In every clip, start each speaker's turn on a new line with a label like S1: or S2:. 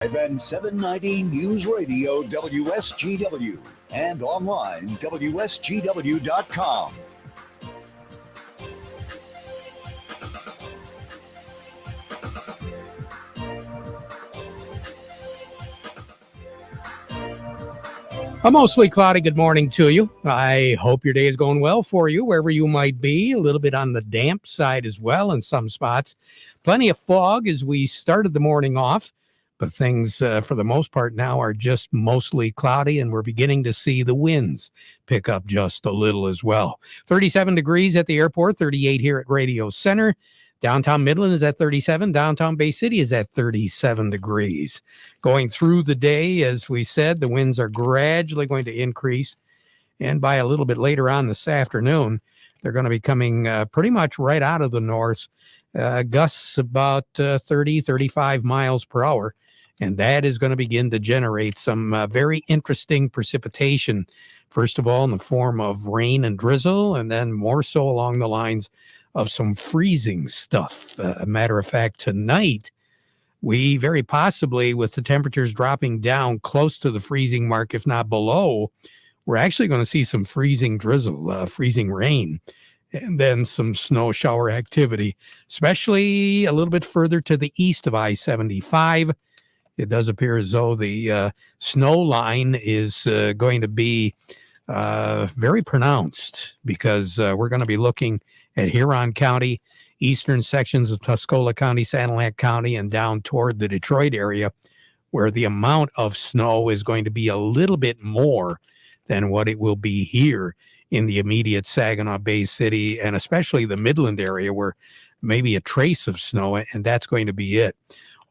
S1: And 790 News Radio WSGW and online WSGW.com.
S2: A mostly cloudy good morning to you. I hope your day is going well for you, wherever you might be. A little bit on the damp side as well in some spots. Plenty of fog as we started the morning off, but things for the most part now are just mostly cloudy, and we're beginning to see the winds pick up just a little as well. 37 degrees at the airport, 38 here at Radio Center. Downtown Midland is at 37. Downtown Bay City is at 37 degrees. Going through the day, as we said, the winds are gradually going to increase. And by a little bit later on this afternoon, they're going to be coming pretty much right out of the north. Gusts about 30, 35 miles per hour. And that is going to begin to generate some very interesting precipitation. First of all, in the form of rain and drizzle, and then more so along the lines of some freezing stuff. A matter of fact, tonight, we very possibly, with the temperatures dropping down close to the freezing mark, if not below, we're actually going to see some freezing drizzle, freezing rain, and then some snow shower activity, especially a little bit further to the east of I-75. It does appear as though the snow line is going to be very pronounced, because we're going to be looking at Huron County, eastern sections of Tuscola County, Sanilac County, and down toward the Detroit area, where the amount of snow is going to be a little bit more than what it will be here in the immediate Saginaw Bay City, and especially the Midland area, where maybe a trace of snow, and that's going to be it.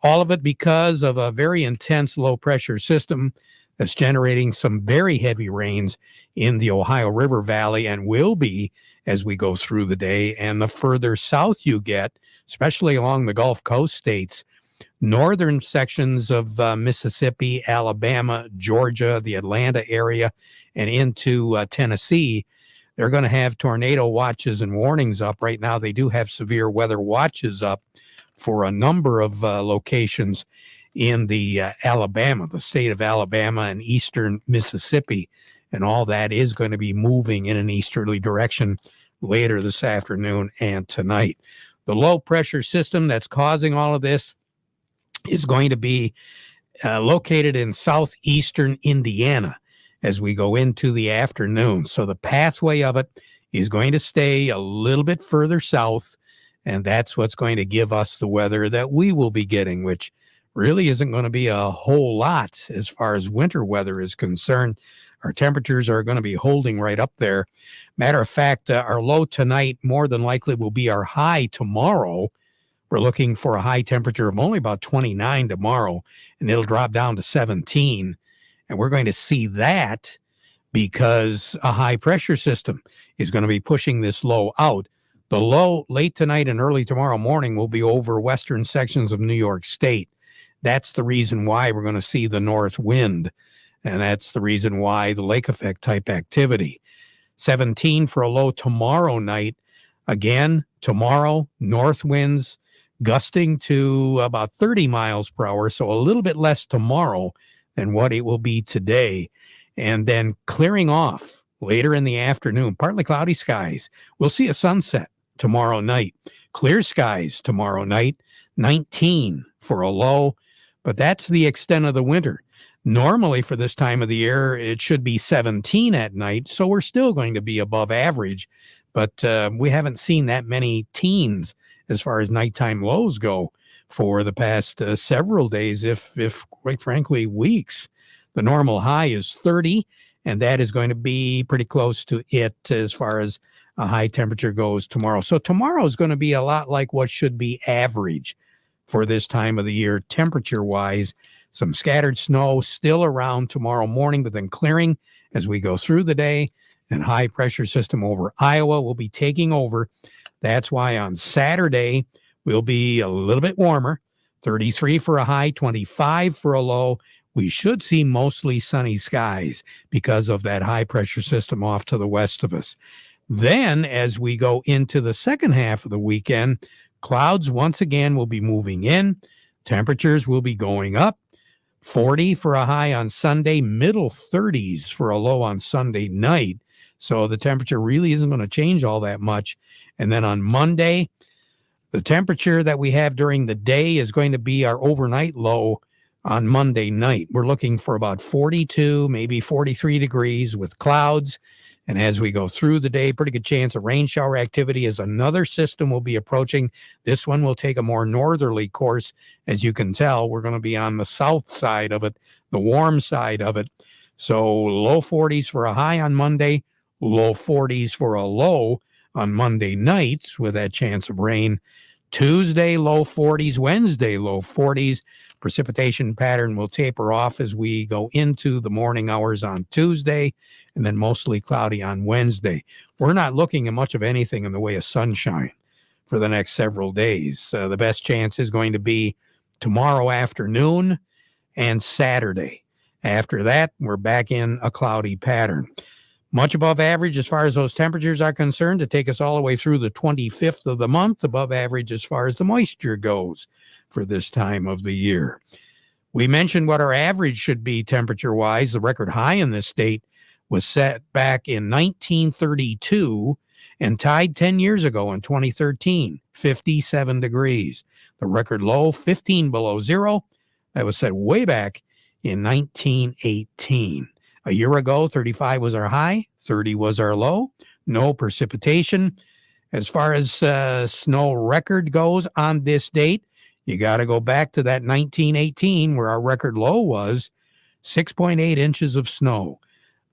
S2: All of it because of a very intense low-pressure system that's generating some very heavy rains in the Ohio River Valley, and will be as we go through the day. And the further south you get, especially along the Gulf Coast states, northern sections of Mississippi, Alabama, Georgia, the Atlanta area, and into Tennessee, they're going to have tornado watches and warnings up. Right now, they do have severe weather watches up for a number of locations in the Alabama, the state of Alabama, and eastern Mississippi. And all that is going to be moving in an easterly direction later this afternoon and tonight. The low pressure system that's causing all of this is going to be located in southeastern Indiana as we go into the afternoon. So the pathway of it is going to stay a little bit further south, and that's what's going to give us the weather that we will be getting, which really isn't going to be a whole lot as far as winter weather is concerned. Our temperatures are going to be holding right up there. Matter of fact, our low tonight more than likely will be our high tomorrow. We're looking for a high temperature of only about 29 tomorrow, and it'll drop down to 17. And we're going to see that because a high pressure system is going to be pushing this low out. The low late tonight and early tomorrow morning will be over western sections of New York State. That's the reason why we're going to see the north wind. And that's the reason why the lake effect type activity. 17 for a low tomorrow night. Again, tomorrow, north winds gusting to about 30 miles per hour. So a little bit less tomorrow than what it will be today. And then clearing off later in the afternoon, partly cloudy skies. We'll see a sunset tomorrow night. Clear skies tomorrow night, 19 for a low. But that's the extent of the winter. Normally for this time of the year, it should be 17 at night, so we're still going to be above average, but we haven't seen that many teens as far as nighttime lows go for the past several days, if quite frankly, weeks. The normal high is 30, and that is going to be pretty close to it as far as a high temperature goes tomorrow. So tomorrow is going to be a lot like what should be average for this time of the year, temperature-wise. Some scattered snow still around tomorrow morning, but then clearing as we go through the day, and high pressure system over Iowa will be taking over. That's why on Saturday, we'll be a little bit warmer, 33 for a high, 25 for a low. We should see mostly sunny skies because of that high pressure system off to the west of us. Then as we go into the second half of the weekend, clouds once again will be moving in. Temperatures will be going up. 40 for a high on Sunday, middle 30s for a low on Sunday night. So the temperature really isn't going to change all that much. And then on Monday, the temperature that we have during the day is going to be our overnight low on Monday night. We're looking for about 42, maybe 43 degrees with clouds. And as we go through the day, pretty good chance of rain shower activity as another system will be approaching. This one will take a more northerly course. As you can tell, we're going to be on the south side of it, the warm side of it. So low 40s for a high on Monday, low 40s for a low on Monday night with that chance of rain. Tuesday, low 40s, Wednesday, low 40s. Precipitation pattern will taper off as we go into the morning hours on Tuesday, and then mostly cloudy on Wednesday. We're not looking at much of anything in the way of sunshine for the next several days. The best chance is going to be tomorrow afternoon and Saturday. After that, we're back in a cloudy pattern. Much above average as far as those temperatures are concerned to take us all the way through the 25th of the month, above average as far as the moisture goes for this time of the year. We mentioned what our average should be temperature-wise. The record high in this state was set back in 1932 and tied 10 years ago in 2013, 57 degrees. The record low, 15 below zero. That was set way back in 1918. A year ago, 35 was our high, 30 was our low. No precipitation. As far as snow record goes on this date, you got to go back to that 1918 where our record low was 6.8 inches of snow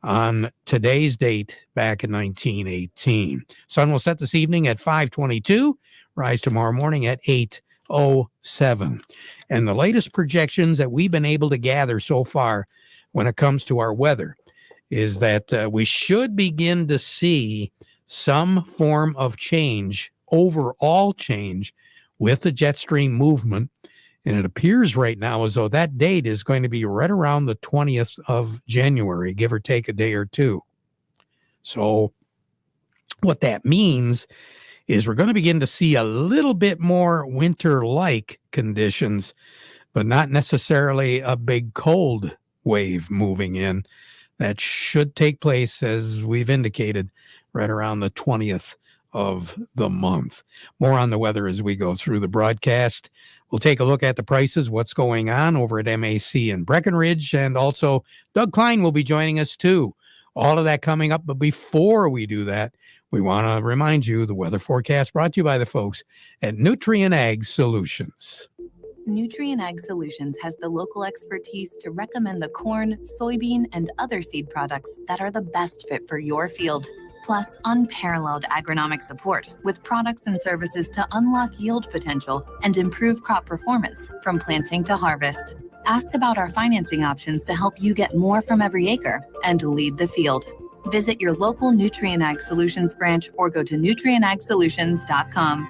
S2: on today's date back in 1918. Sun will set this evening at 5:22, rise tomorrow morning at 8:07. And the latest projections that we've been able to gather so far when it comes to our weather is that we should begin to see some form of change, overall change, with the jet stream movement. And it appears right now as though that date is going to be right around the 20th of January, give or take a day or two. So what that means is we're going to begin to see a little bit more winter-like conditions, but not necessarily a big cold wave moving in. That should take place, as we've indicated, right around the 20th of the month. More on the weather as we go through the broadcast. We'll take a look at the prices, what's going on over at MAC in Breckenridge, and also Doug Klein will be joining us too. All of that coming up, but before we do that, we want to remind you the weather forecast brought to you by the folks at Nutrien Ag Solutions.
S3: Nutrien Ag Solutions has the local expertise to recommend the corn, soybean, and other seed products that are the best fit for your field. Plus, unparalleled agronomic support with products and services to unlock yield potential and improve crop performance from planting to harvest. Ask about our financing options to help you get more from every acre and lead the field. Visit your local Nutrien Ag Solutions branch or go to nutrienagsolutions.com.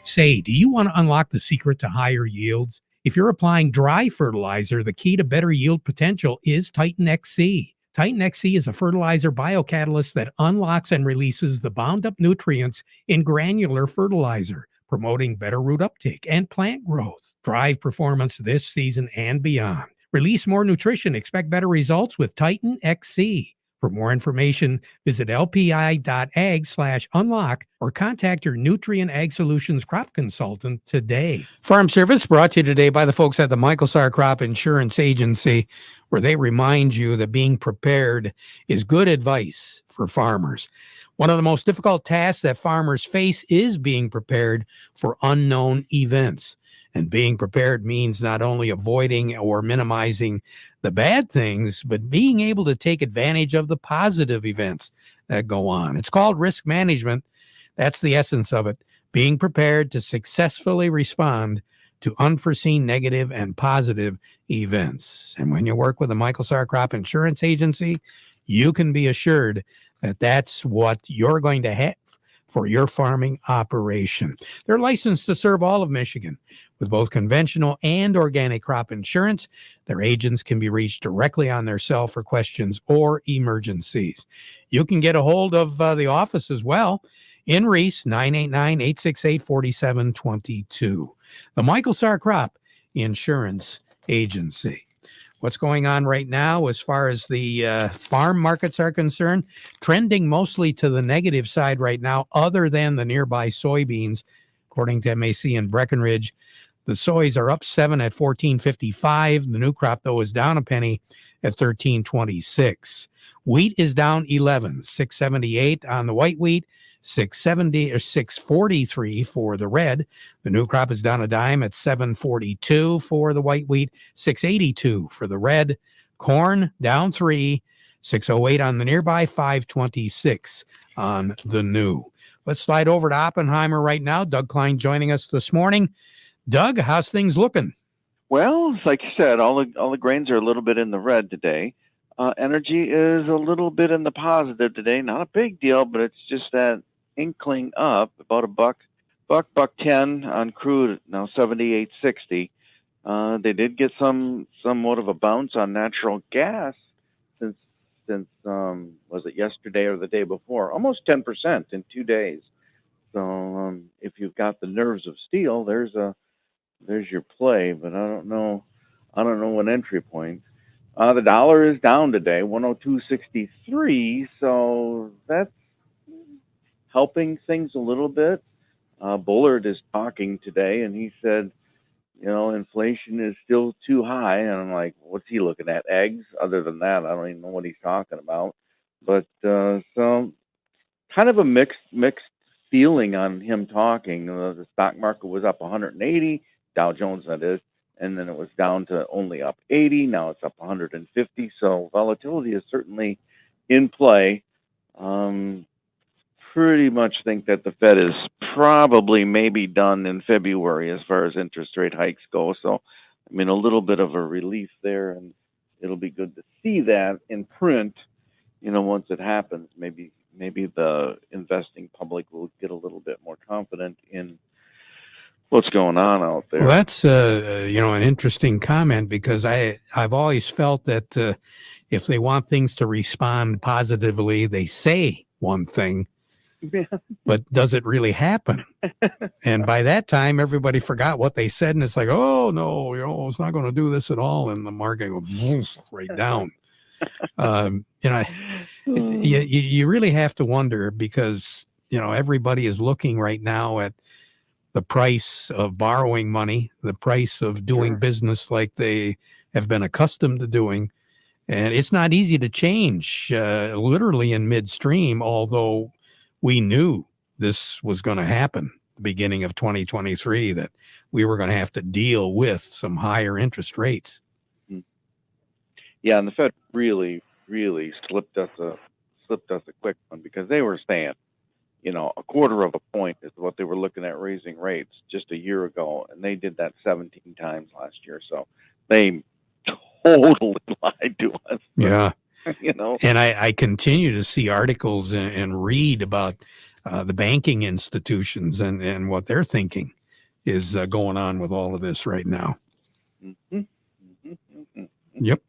S2: Say, do you want to unlock the secret to higher yields? If you're applying dry fertilizer, the key to better yield potential is Titan XC. Titan XC is a fertilizer biocatalyst that unlocks and releases the bound-up nutrients in granular fertilizer, promoting better root uptake and plant growth. Drive performance this season and beyond. Release more nutrition. Expect better results with Titan XC. For more information, visit lpi.ag/unlock or contact your Nutrien Ag Solutions crop consultant today. Farm Service brought to you today by the folks at the Michael Sarr Crop Insurance Agency, where they remind you that being prepared is good advice for farmers. One of the most difficult tasks that farmers face is being prepared for unknown events. And being prepared means not only avoiding or minimizing the bad things, but being able to take advantage of the positive events that go on. It's called risk management. That's the essence of it. Being prepared to successfully respond to unforeseen negative and positive events. And when you work with the Michael Sarr Crop Insurance Agency, you can be assured that that's what you're going to have for your farming operation. They're licensed to serve all of Michigan with both conventional and organic crop insurance. Their agents can be reached directly on their cell for questions or emergencies. You can get a hold of the office as well in Reese, 989-868-4722. The Michael Sarr Crop Insurance Agency. What's going on right now as far as the farm markets are concerned? Trending mostly to the negative side right now, other than the nearby soybeans, according to MAC and Breckenridge. The soys are up 7 at 14.55. The new crop, though, is down a penny at 13.26. Wheat is down 11, 6.78 on the white wheat, 6.70 or 6.43 for the red. The new crop is down a dime at 7.42 for the white wheat, 6.82 for the red. Corn down 3, 6.08 on the nearby, 5.26 on the new. Let's slide over to Oppenheimer right now. Doug Klein joining us this morning. Doug, how's things looking?
S4: Well, like you said, all the grains are a little bit in the red today. Energy is a little bit in the positive today. Not a big deal, but it's just that inkling up about a buck 10 on crude, now 78.60. They did get somewhat of a bounce on natural gas since was it yesterday or the day before? Almost 10% in 2 days. So if you've got the nerves of steel, there's your play, but I don't know what entry point. The dollar is down today, 102.63, so that's helping things a little bit. Bullard is talking today, and he said, inflation is still too high, and I'm like, what's he looking at? Eggs? Other than that, I don't even know what he's talking about. But so kind of a mixed feeling on him talking. The stock market was up 180. Dow Jones, that is, and then it was down to only up 80. Now it's up 150. So volatility is certainly in play. Pretty much think that the Fed is probably maybe done in February as far as interest rate hikes go. So, I mean, a little bit of a relief there, and it'll be good to see that in print, once it happens. Maybe the investing public will get a little bit more confident in what's going on out there.
S2: Well, that's an interesting comment, because I've always felt that if they want things to respond positively, they say one thing, but does it really happen? And by that time, everybody forgot what they said, and it's like, oh no, it's not going to do this at all, and the market goes right down. You really have to wonder, because everybody is looking right now at the price of borrowing money, the price of doing business like they have been accustomed to doing. And it's not easy to change literally in midstream, although we knew this was going to happen the beginning of 2023, that we were going to have to deal with some higher interest rates.
S4: Yeah, and the Fed really slipped us a quick one, because they were saying, a quarter of a point is what they were looking at raising rates just a year ago, and they did that 17 times last year. So they totally lied to us.
S2: Yeah. And I continue to see articles and read about the banking institutions and what they're thinking is going on with all of this right now. Yep.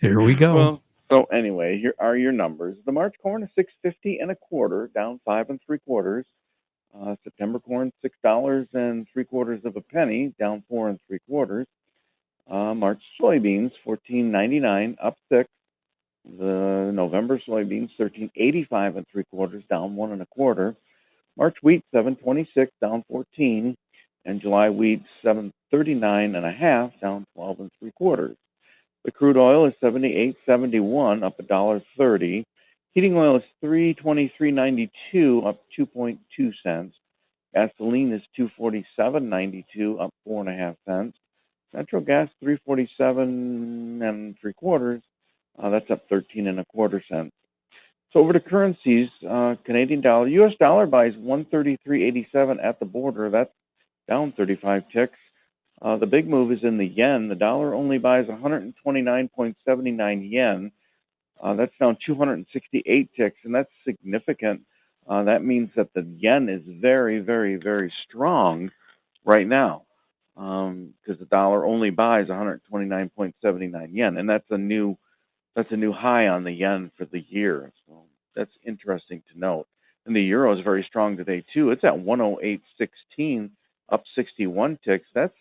S2: Here we go.
S4: Well, so anyway, here are your numbers. The March corn is $6.50 1/4, down 5 3/4. September corn $6.75 of a penny, down 4 3/4. March soybeans $14.99, up 6. The November soybeans $13.85 3/4, down 1 1/4. March wheat $7.26, down 14, and July wheat $7.39 1/2, down 12 3/4. The crude oil is $78.71, up $1.30. Heating oil is $323.92, up 2.2 cents. Gasoline is $247.92, up 4.5 cents. Natural gas $3.47 3/4. That's up 13 1/4 cents. So over to currencies, Canadian dollar, U.S. dollar buys 133.87 at the border. That's down 35 ticks. The big move is in the yen. The dollar only buys 129.79 yen. That's down 268 ticks, and that's significant. That means that the yen is very, very, very strong right now, because the dollar only buys 129.79 yen, and that's a new high on the yen for the year. So that's interesting to note. And the euro is very strong today too. It's at 108.16, up 61 ticks. That's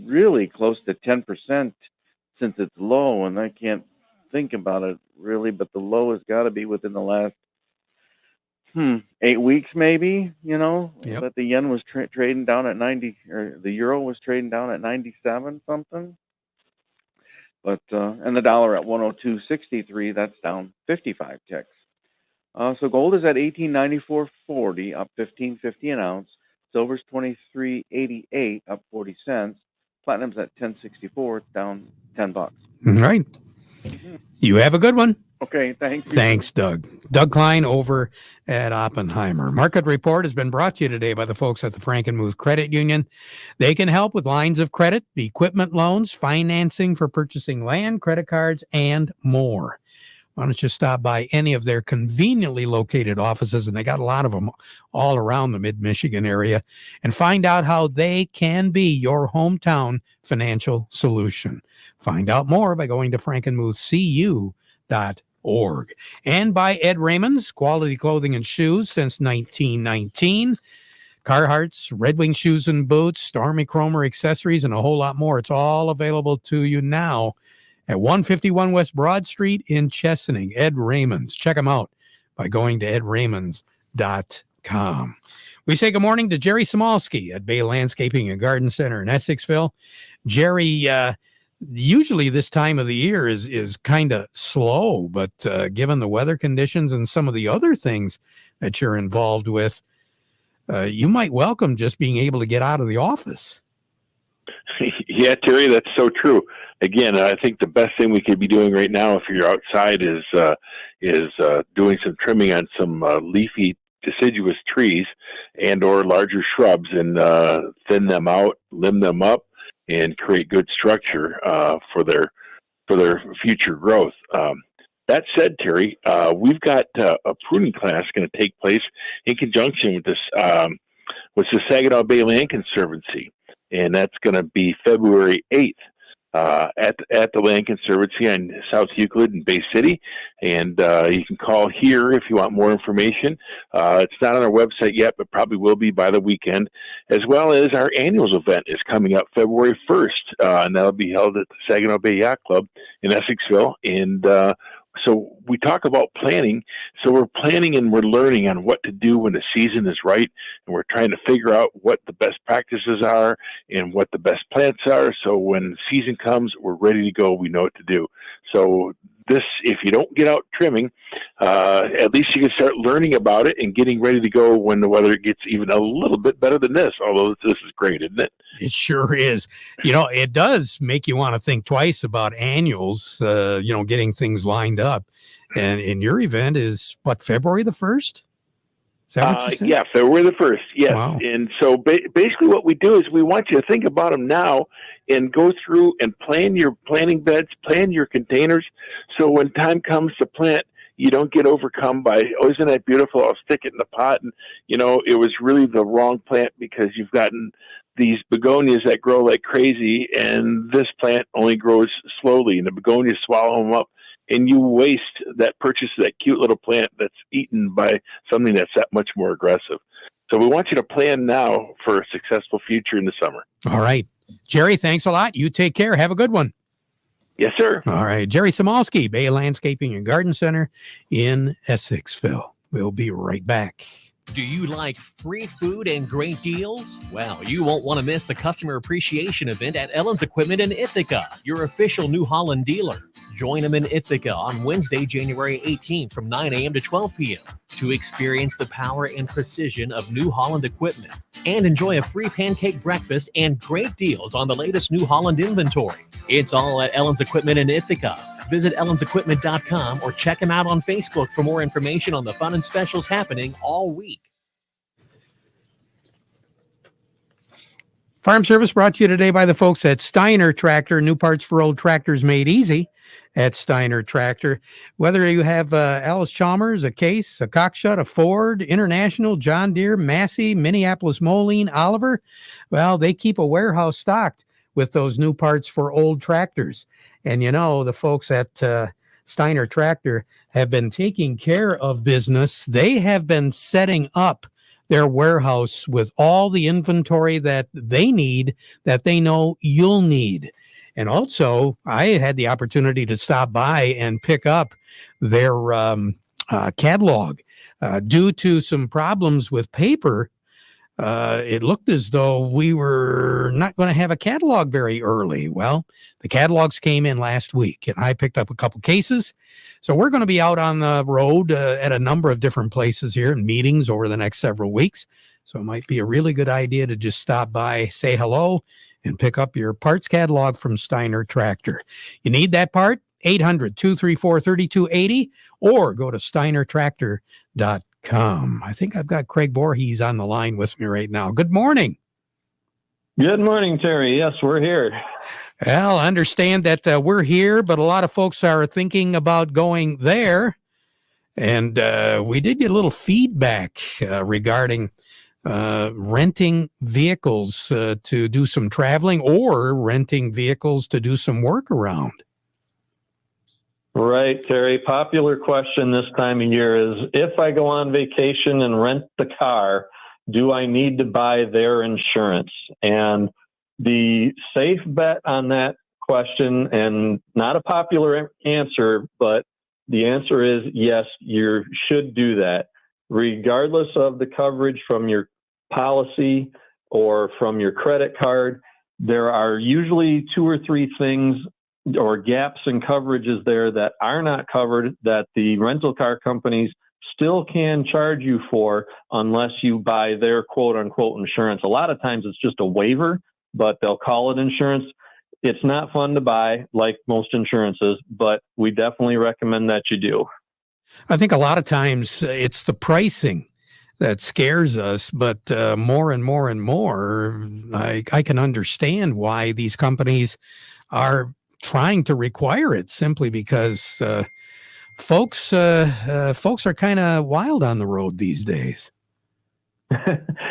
S4: really close to 10% since it's low, and I can't think about it really, but the low has got to be within the last 8 weeks maybe,
S2: Yep.
S4: that the yen was trading down at 90, or the euro was trading down at 97 something. But and the dollar at 102.63, that's down 55 ticks. So gold is at 1894.40, up 15.50 an ounce. Silver's 23.88, up 40 cents. Platinum's at 10.64, it's down $10.
S2: All right. You have a good one.
S4: Okay, thanks.
S2: Thanks, Doug. Doug Klein over at Oppenheimer. Market Report has been brought to you today by the folks at the Frankenmuth Credit Union. They can help with lines of credit, equipment loans, financing for purchasing land, credit cards, and more. Why don't you stop by any of their conveniently located offices, and they got a lot of them all around the mid-Michigan area, and find out how they can be your hometown financial solution. Find out more by going to frankenmuthcu.org. And by Ed Raymond's, quality clothing and shoes since 1919. Carhartt's, Red Wing shoes and boots, Stormy Cromer accessories, and a whole lot more. It's all available to you now at 151 West Broad Street in Chesaning. Ed Raymond's. Check them out by going to edraymond's.com. We say good morning to Jerry Samalski at Bay Landscaping and Garden Center in Essexville. Jerry, usually this time of the year is kind of slow, but given the weather conditions and some of the other things that you're involved with, you might welcome just being able to get out of the office.
S5: Yeah, Terry, that's so true. Again, I think the best thing we could be doing right now, if you're outside, is doing some trimming on some leafy deciduous trees and or larger shrubs, and thin them out, limb them up, and create good structure for their future growth. That said, Terry, we've got a pruning class going to take place in conjunction with this with the Saginaw Bay Land Conservancy, and that's going to be February 8th. At the Land Conservancy on South Euclid in Bay City, and you can call here if you want more information. It's not on our website yet, but probably will be by the weekend, as well as our annuals event is coming up February 1st, and that'll be held at the Saginaw Bay Yacht Club in Essexville. And so we talk about planning. So we're planning and we're learning on what to do when the season is right. And we're trying to figure out what the best practices are and what the best plants are. So when the season comes, we're ready to go. We know what to do. So this, if you don't get out trimming, at least you can start learning about it and getting ready to go when the weather gets even a little bit better than this, although this is great, isn't it?
S2: It sure is. It does make you want to think twice about annuals, getting things lined up. And in your event is what, February the 1st? Is that what you said?
S5: Yeah, February the 1st. Yes.
S2: Wow.
S5: And so basically what we do is we want you to think about them now and go through and plan your planting beds, plan your containers. So when time comes to plant, you don't get overcome by, oh, isn't that beautiful? I'll stick it in the pot. And, it was really the wrong plant because you've gotten these begonias that grow like crazy, and this plant only grows slowly, and the begonias swallow them up. And you waste that purchase of that cute little plant that's eaten by something that's that much more aggressive. So we want you to plan now for a successful future in the summer.
S2: All right. Jerry, thanks a lot. You take care. Have a good one.
S5: Yes, sir.
S2: All right. Jerry Samalski, Bay Landscaping and Garden Center in Essexville. We'll be right back.
S6: Do you like free food and great deals? Well, you won't want to miss the Customer Appreciation Event at Ellen's Equipment in Ithaca, your official New Holland dealer. Join them in Ithaca on Wednesday, January 18th from 9 a.m. to 12 p.m. to experience the power and precision of New Holland equipment and enjoy a free pancake breakfast and great deals on the latest New Holland inventory. It's all at Ellen's Equipment in Ithaca. Visit ellensequipment.com or check them out on Facebook for more information on the fun and specials happening all week.
S2: Farm Service brought to you today by the folks at Steiner Tractor. New parts for old tractors made easy at Steiner Tractor. Whether you have Alice Chalmers, a Case, a Cockshut, a Ford, International, John Deere, Massey, Minneapolis Moline, Oliver, well, they keep a warehouse stocked with those new parts for old tractors. And the folks at Steiner Tractor have been taking care of business. They have been setting up their warehouse with all the inventory that they need, that they know you'll need. And also, I had the opportunity to stop by and pick up their catalog. Due to some problems with paper, it looked as though we were not going to have a catalog very early. Well, the catalogs came in last week, and I picked up a couple cases. So we're going to be out on the road at a number of different places here and meetings over the next several weeks. So it might be a really good idea to just stop by, say hello, and pick up your parts catalog from Steiner Tractor. You need that part? 800-234-3280 or go to steinertractor.com. I think I've got Craig Voorhees on the line with me right now. Good morning.
S7: Good morning, Terry. Yes, we're here.
S2: Well, I understand that we're here, but a lot of folks are thinking about going there. And we did get a little feedback regarding renting vehicles to do some traveling or renting vehicles to do some work around.
S7: Right, Terry. Popular question this time of year is, if I go on vacation and rent the car, do I need to buy their insurance? And the safe bet on that question, and not a popular answer, but the answer is yes, you should do that. Regardless of the coverage from your policy or from your credit card, there are usually 2 or 3 things or gaps in coverages there that are not covered that the rental car companies still can charge you for unless you buy their quote unquote insurance. A lot of times it's just a waiver, but they'll call it insurance. It's not fun to buy like most insurances, but we definitely recommend that you do.
S2: I think a lot of times it's the pricing that scares us, but more and more and more, I can understand why these companies are trying to require it, simply because folks are kind of wild on the road these days.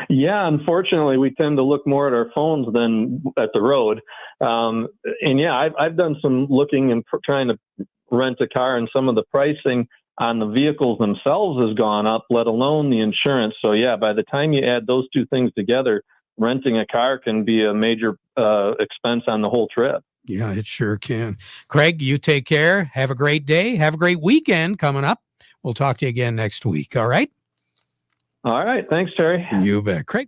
S7: Yeah, unfortunately, we tend to look more at our phones than at the road. And yeah, I've done some looking and trying to rent a car, and some of the pricing on the vehicles themselves has gone up, let alone the insurance. So yeah, by the time you add those two things together, renting a car can be a major expense on the whole trip.
S2: Yeah, it sure can. Craig, you take care. Have a great day. Have a great weekend coming up. We'll talk to you again next week. All right?
S7: All right. Thanks, Terry.
S2: You bet. Craig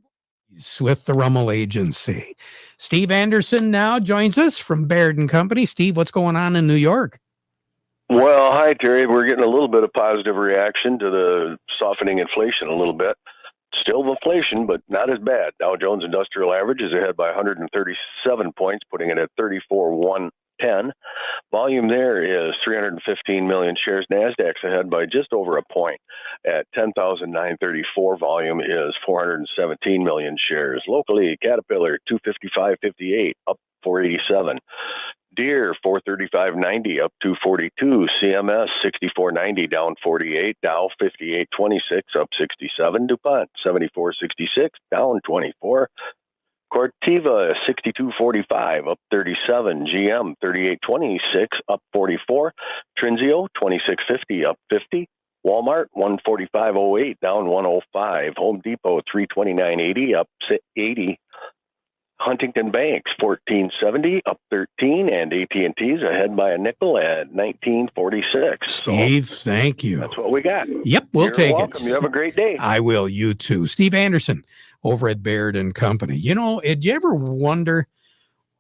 S2: with the Rummel Agency. Steve Anderson now joins us from Baird & Company. Steve, what's going on in New York?
S8: Well, hi, Terry. We're getting a little bit of positive reaction to the softening inflation a little bit. Still inflation, but not as bad. Dow Jones Industrial Average is ahead by 137 points, putting it at 34,110. Volume there is 315 million shares. NASDAQ's ahead by just over a point at 10,934. Volume is 417 million shares. Locally, Caterpillar 255.58, up 487. Deere 435.90 up 242. CMS 64.90 down 48. Dow 58.26 up 67. DuPont 74.66 down 24. Corteva 62.45 up 37. GM 38.26 up 44. Trinzio 26.50 up 50. Walmart 145.08 down 105. Home Depot 329.80 up 80. Huntington Banks 1470 up 13, and AT&T's ahead by a nickel at 1946.
S2: Steve,
S8: so
S2: thank you.
S8: That's what we got.
S2: Yep, we'll
S8: You're
S2: take
S8: welcome.
S2: it.
S8: You have a great day.
S2: I will. You too. Steve Anderson over at Baird & Company. You know, did you ever wonder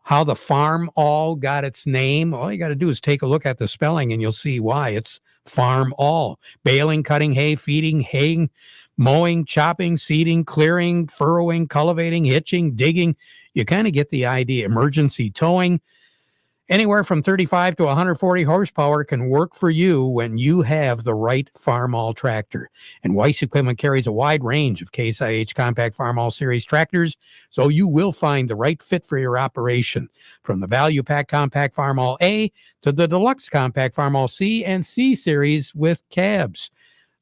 S2: how the farm all got its name? All you got to do is take a look at the spelling and you'll see why. It's farm all. Baling, cutting hay, feeding, haying, mowing, chopping, seeding, clearing, furrowing, cultivating, hitching, digging. You kind of get the idea. Emergency towing. Anywhere from 35 to 140 horsepower can work for you when you have the right Farm All tractor. And Weiss Equipment carries a wide range of Case IH Compact Farm All Series tractors, so you will find the right fit for your operation. From the Value Pack Compact Farm All A to the Deluxe Compact Farm All C and C Series with cabs.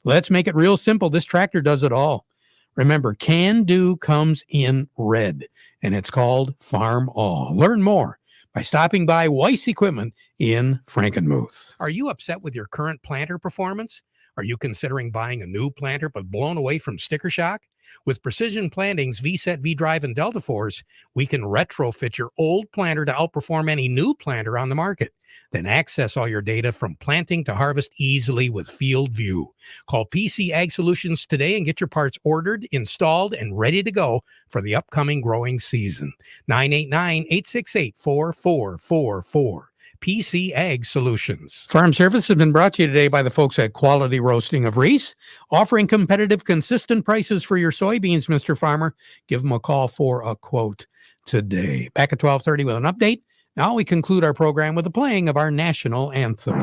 S2: Let's make it real simple. This tractor does it all. Remember, Can Do comes in red, and it's called Farm All. Learn more by stopping by Weiss Equipment in Frankenmuth. Are you upset with your current planter performance? Are you considering buying a new planter but blown away from sticker shock? With Precision Planting's V-Set, V-Drive, and Delta Force, we can retrofit your old planter to outperform any new planter on the market. Then access all your data from planting to harvest easily with Field View. Call PC Ag Solutions today and get your parts ordered, installed, and ready to go for the upcoming growing season. 989-868-4444. PC Ag Solutions. Farm Service has been brought to you today by the folks at Quality Roasting of Reese, offering competitive, consistent prices for your soybeans, Mr. Farmer. Give them a call for a quote today. Back at 12:30 with an update. Now we conclude our program with the playing of our national anthem.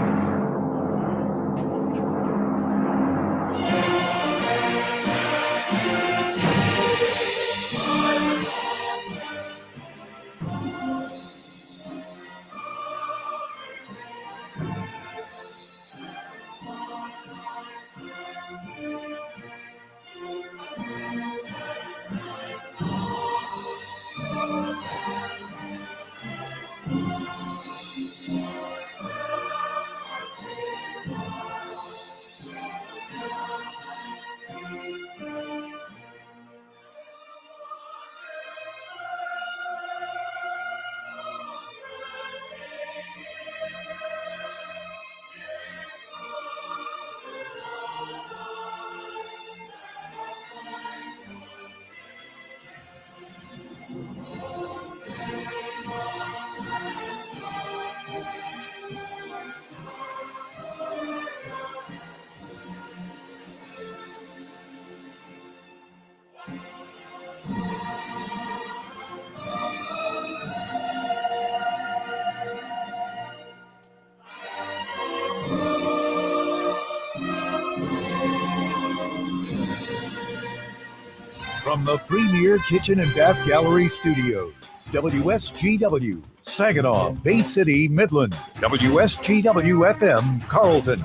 S1: From the Premier Kitchen and Bath Gallery Studios, WSGW, Saginaw, Bay City, Midland, WSGW FM, Carlton,